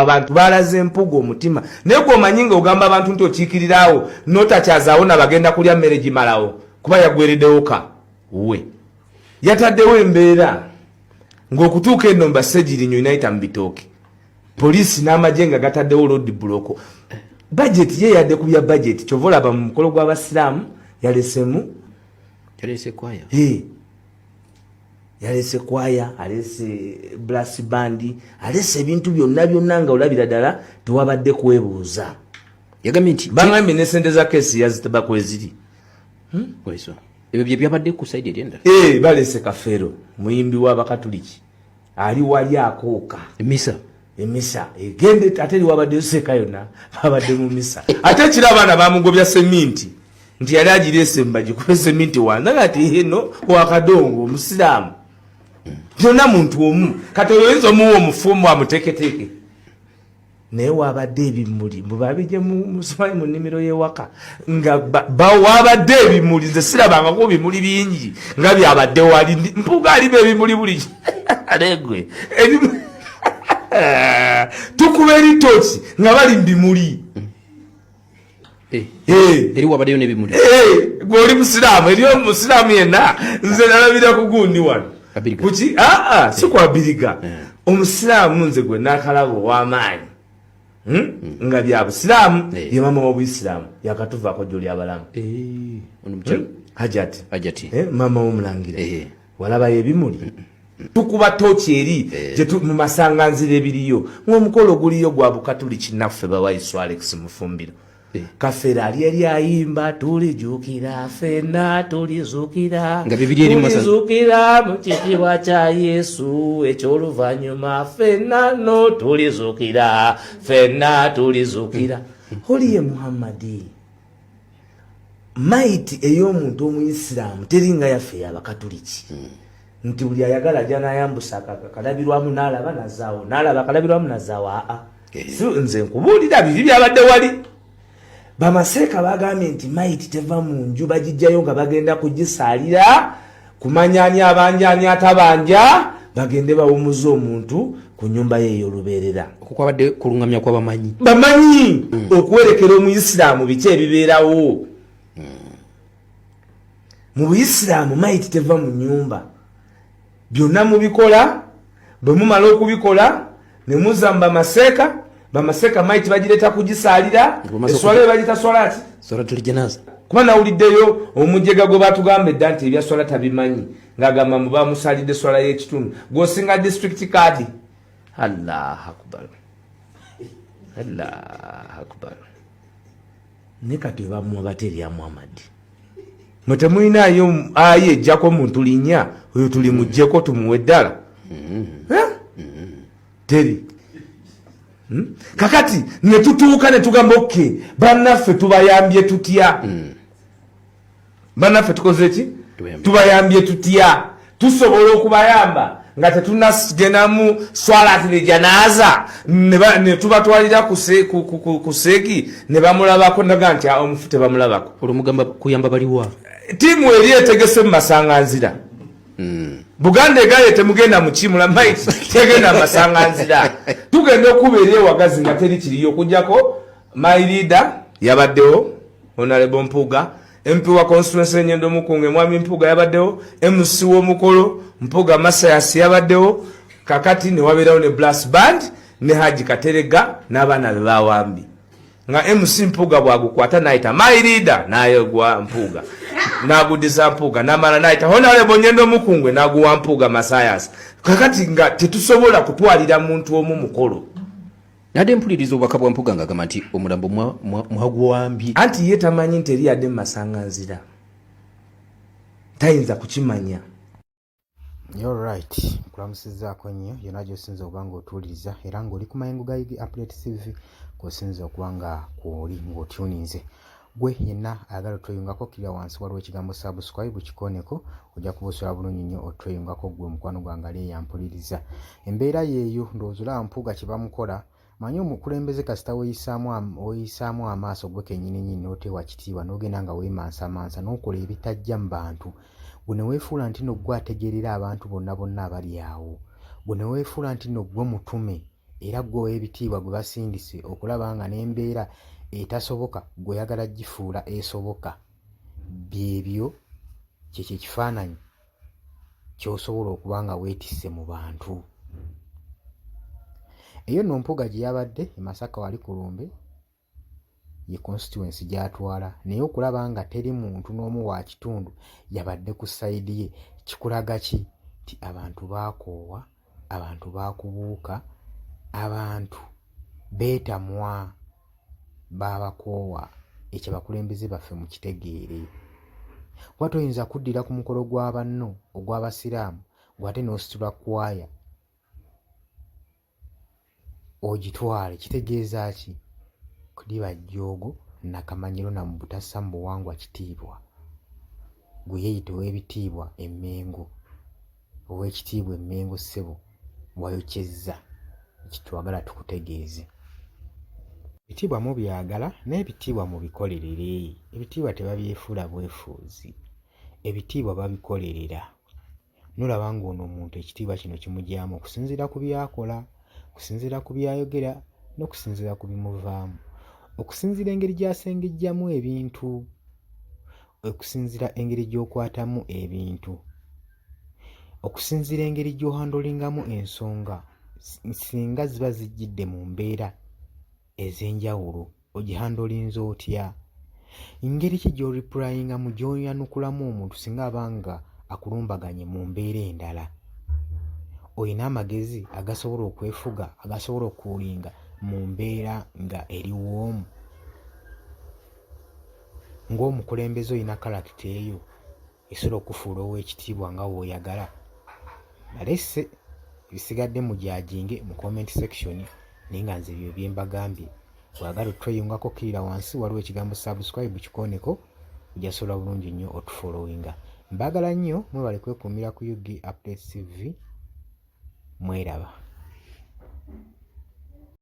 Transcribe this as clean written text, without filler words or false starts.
abantu balaze empuga omutima naye gwe omanyi nga ogamba abantu nti okiikirirawo n'otakyazaawo nabagenda kulya mmere gimalawo kuba yagwereddewo ka we yataddewo embeera ng'okutuuka eno mbassegirinyo inayita mu bitooke poliisi n'amagye nga gataddewo road block bajeti ye yadde ku bya bajeti kyova olaba mu mukolo gw'abasiraamu yalese kwaya yalese kwaya alese brass band alese ebintu byonna nga olabira ddala tewabadde kwebuuza yagambye nti bangambye ne sente za kesi yazitaba kweziri ebyo bye byabadde ku side eri endala balese kafeero muyimbi w'abakatuliki ali wali akooka emisa egende ate liwabadde seka yonna babadde mu misa ate ekira abaana bamugobya seminti nti yali agirese mbagikupe seminti wanza ngati eno wakadongo omusiraamu yonna muntu omu kati oyinza omuwa omufumu amuteeketeke naye wabadde ebimuli mubabije musomanyi mu nnimiro y'ewaka nga wabadde ebimuli nze sirabangako bimuli bingi nga byabadde wali mpuga alimu ebimuli buli alegwe tukuba eritoki nga bali mubimuli eri wabaddeyo n'ebimuli gwoli musiraamu eri omusiraamu yenna nze nalabira ku gundi wano kuki si kwabiriga omusiraamu nze gwe nakalaba ow'amaanyi nga bya busiraamu ye mama w'obuyisiraamu yakatuvaako jjo ly'abalamu hajati mama w'omulangira walabayo ebimuli tukuba tooki eri mu masanganzira ebiriyo ng'omukolo guliyo gwa bukatuliki naffe bawaisu Alex Mufumbiro kafeera ali eri ayimba tulijukira ffenna tulizuukira mu kitiibwa kya Yesu eky'oluvannyuma ffenna no tulizuukira oliye Muhammadi maiti ey'omuntu omuyisiraamu teringa yaffe ey'abakatuliki nti buli ayagala ajja n'ayambusa kalabirwamu n'alaba nazaawo n'alaba kalabirwamu nazaawo nze nkubuulira bibi byabadde wali bamaseeka bagambye nti maiti teva mu nju bagijjayo nga bagenda kugisaalira kumanyani abanjani atabanja bagende bawumuza omuntu ku nyumba ye ey'olubeerera okwabadde kulungamya kw'abamanyi bamanyi okuwerekera omuyisiraamu biki ebibeerawo mu buyisiraamu maiti teva mu nyumba byonna mubikola bwe mumala okubikola ne muzza mu bamaseeka maiti bagireta kugisaalira eswala bagita swala ati swalatul janaza kuba nawuliddeyo omujega gwe batugamba edda nti ebya swala tabimanyi ng'agamba mu bamusaalidde swala y'ekitundu gwosinga district card Allahu akbar ne kati bamuwa baterya Muhammadi mwe temulinayo aye ejjako muntu linnya oyo tuli mujjeko tumuwe ddala teri kakati ne tutuuka ne tugamba oke bannaffe tubayambye tutya bannaffe tukoze ki tubayambye tutya tusobola okubayamba nga tetunagenamu swalatul janaza ne tubatwalira ku seegi ne bamulabako naga nti omufu tebamulabako olumugamba kuyamba baliwa tiimu eri etegese mu masanganzira Buganda egaye temugenda mu kimula maiti tegenda masanganzira tugenda okuba eri ewagazi nga teri kiriyo okujjako my leader yabaddewo Honorable Mpuga MP wa constituency Nyendo Mukunge Mwami Mpuga yabaddewo MC w'omukolo Mpuga Masayas yabaddewo kakati ne wabeerawo ne brass band ne Haji Katerega n'abaana be bawambi nga MC Mpuga bwagukwata naita my leader naye gwa Mpuga nagudiza Mpuga namala naita Honorable Nyendo Mukungwe naguwa Mpuga Masayas kakati nga tetusobola kutwalira muntu omu mukolo nade mpulirizo bakabwa Mpuga ngagamba nti omulambo mwaguwambi anti ye tamanyi nti eri yadde masanganzira tayinza kukimanya. You're right. Kulamusizaako nnyo yonna gy'osinza okuba ng'otuwuliriza era ng'oli ku mayengo ga Igi Update TV kw'osinza okuba nga kw'oli ng'otuninze. Gwe yenna ayagala otweyungako kirya wansi waliwo ekigambo subscribe kikoneko ojja kubuusula bulungi nnyo otweyungako gwe mukwano gwange ali eyampuliriza. Embeera yeeyo ndowooza olaba Mpuga kye bamukola manyi omukulembeze kasita weeyisaamu amaaso gwe kennyini nnyini n'oteewa kitiibwa n'ogenda nga weemansamansa n'okola ebitajja mu bantu. Gwe ne weefuula nti nno gwe ategeerera abantu bonna abali awo. Gwe ne weefuula nti nno gwe mutume era gwe ow'ebitiibwa gwe basindise okulaba nga n'embeera etasoboka gwe oyagala gifuula esoboka. Byebyo kyekyo ekifaananyi ky'osobola okuba nga weetisse mu bantu. Eyo nno Mpuuga gye yabadde e Masaka wali ku Lumbe ye constituency gy'atwala, naye okulaba nga teri muntu n'omu wa kitundu yabadde ku sayidi ye kikulaga ki? Nti abantu baakoowa, abantu baakubuuka, abantu beetamwa, baabakoowa. Ekyo abakulembeze baffe mu kitegeere. Kuba toyinza kuddira ku mukolo gwa banno ogw'Abasiraamu gw'ate n'ositula kwaya ogitwale. Kitegeeza ki? Kudiba jjoogo nakamanyiro na mu butassa mu buwangwa kitiibwa. Gwe yeeyita ow'ebitiibwa Emmengo, ow'ekitiibwa Emmengo ssebo wayokyezza. Kitwagala tukutegeeze. Ebitiibwa mu byagala n'ebitiibwa mu bikolerere. Ebitiibwa tebabyefuula bwefuuzi, ebitiibwa babikolerera. Nolaba ng'ono omuntu ekitiibwa kino kimugyamu okusinziira ku byakola, okusinziira ku byayogera n'okusinziira ku bimuvaamu, okusinziira engeri gy'asengejjamu ebintu, okusinziira engeri gy'okwatamu ebintu, okusinziira engeri gy'ohandolingamu ensonga singa ziba zijjidde mu mbeera ez'enjawulo ogihandolinza otya? Ngeri ki gy'oripurayingamu, gy'oyanukulamu omuntu singa abanga akulumbaganye mu mbeera endala? Oyina amagezi agasobola okwefuga, agasobola okulinga mu mbeera nga eriwoomu? Ng'omukulembeze oyina kalakita eyo esobola okufuula ow'ekitiibwa nga w'oyagala? Balesse ebisigadde mu gyajinge mu comment section, naye nga nze ebyo bye mbagambye. Bwagala otweyungako kirira wansi waliwo ekigambo subscribe kikooneko, ojasobola bulungi nnyo otufollowinga. Mbagala nnyo, mwebale kwekuumira ku UG Updates TV. Mweraba.